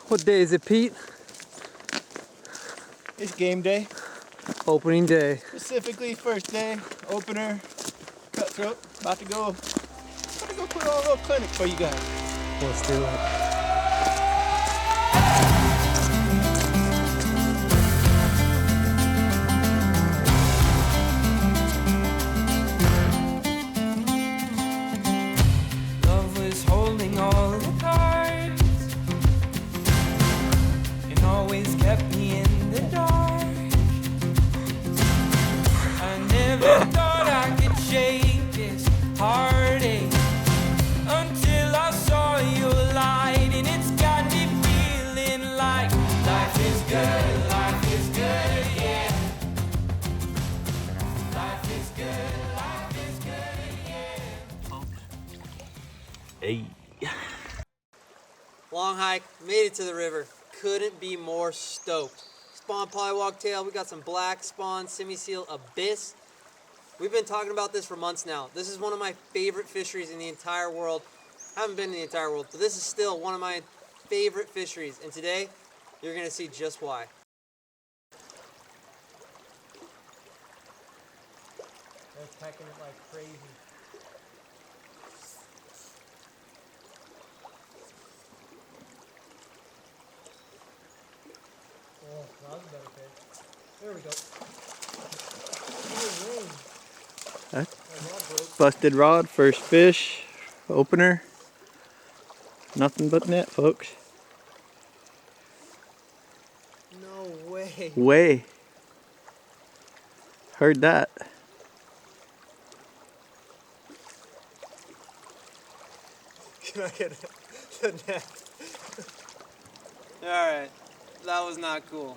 What day is it, Pete? It's game day. Opening day. Specifically, first day, opener, Cutthroat. About to go put on a little clinic for you guys. Let's do it. Love was holding all the cards and always kept me in the dark. I never thought I could shake this heartache until I saw your light, and it's got me feeling like life is good, yeah. Life is good, yeah. Hey. Long hike, made it to the river. Couldn't be more stoked. Spawn polywog tail, we got some black spawn, semi-seal, abyss. We've been talking about this for months now. This is one of my favorite fisheries in the entire world. I haven't been in the entire world, but this is still one of my favorite fisheries. And today, you're gonna see just why. They're pecking it like crazy. Oh, that was a better fish. There we go. Busted rod, first fish, opener. Nothing but net, folks. No way. Way. Heard that. Can I get the net? Alright, that was not cool.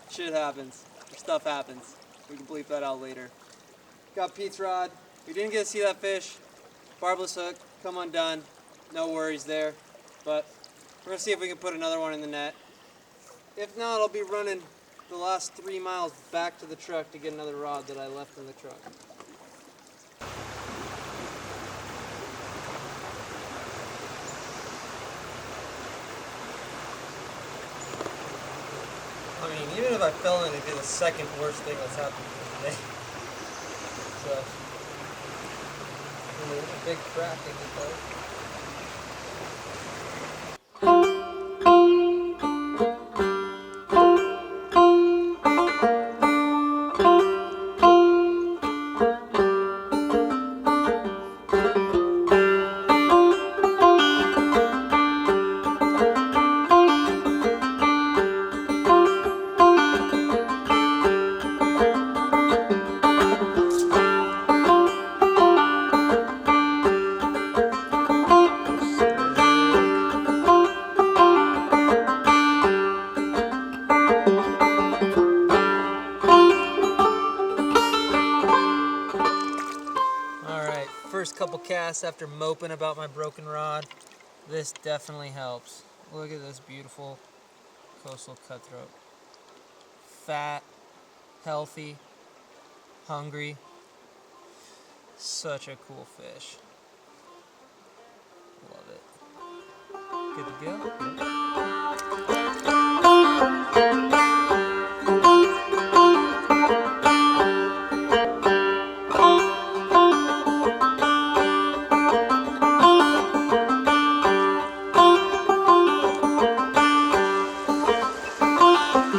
Shit happens. Stuff happens. We can bleep that out later. Got Pete's rod. We didn't get to see that fish. Barbless hook, come undone. No worries there. But we're gonna see if we can put another one in the net. If not, I'll be running the last 3 miles back to the truck to get another rod that I left in the truck. I mean, even if I fell in, it'd be the second worst thing that's happened to me today. So, a big crack in it though. First couple casts after moping about my broken rod, this definitely helps. Look at this beautiful coastal cutthroat. Fat, healthy, hungry. Such a cool fish. Love it. Good to go?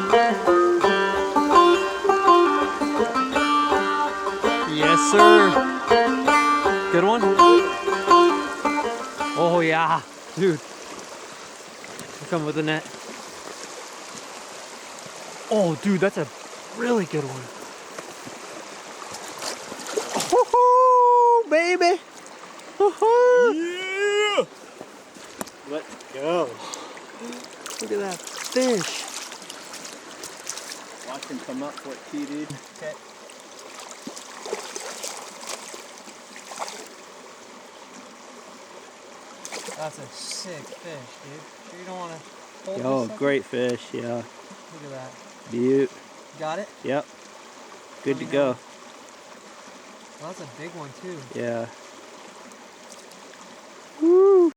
Yep. Yes, sir. Good one? Oh, yeah. Dude. Come with the net. Oh, dude, that's a really good one. Oh, baby. Yeah! Let's go. Look at that fish. Watch him come up for it too, dude. Okay. That's a sick fish, dude. Sure you don't want to hold Oh, this great fish, yeah. Look at that. Beaut. Got it? Yep. Good to know. go. Well, that's a big one, too. Yeah. Woo!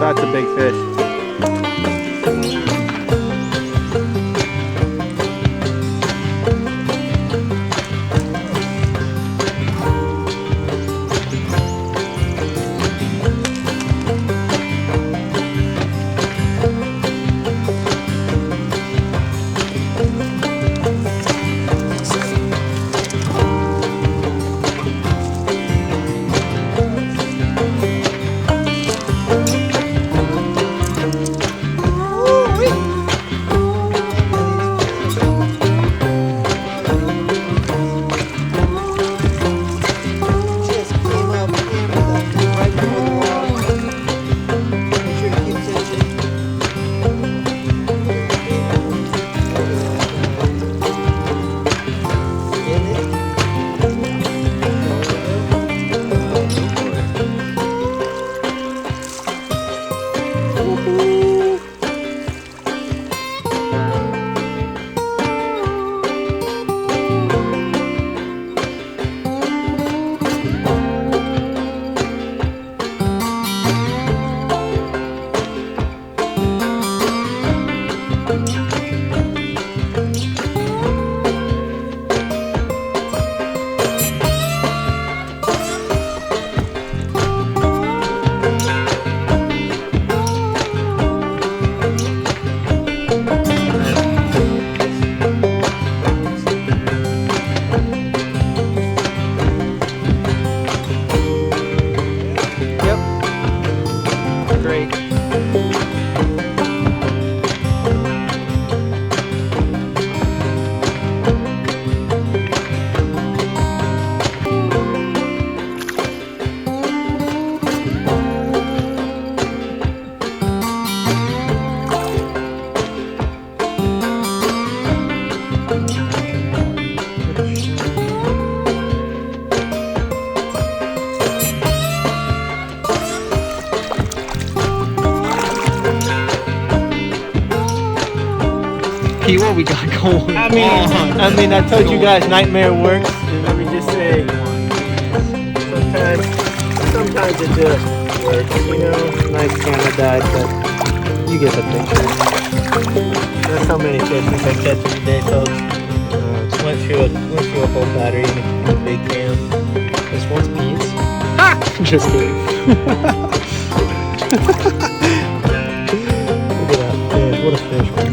That's a big fish. Just came up in with that thing right before the log. Make sure to keep tension. In it. Great. Pete, what we got going I mean, I told you guys nightmare works, and let me just say, sometimes it just works, you know. Nice camera died, but you get the picture. That's how many fish we can catch today, folks. Went through a whole battery in a big cam. This one's Pete's. Ha! Just kidding. Look at that fish. What a fish, man.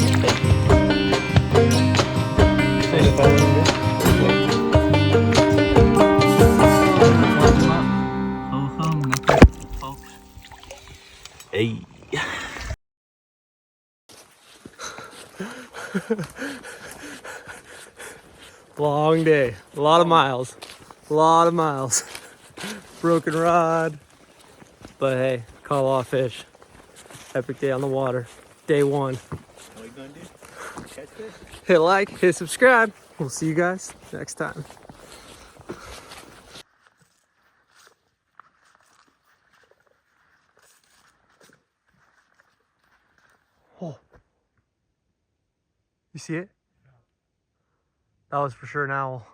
Hey. Long day, a lot of miles, broken rod, but hey, caught a lot of fish. Epic day on the water, day one. What you gonna do? Catch fish? Hit like, hit subscribe. We'll see you guys next time. Oh, you see it? That was for sure an owl.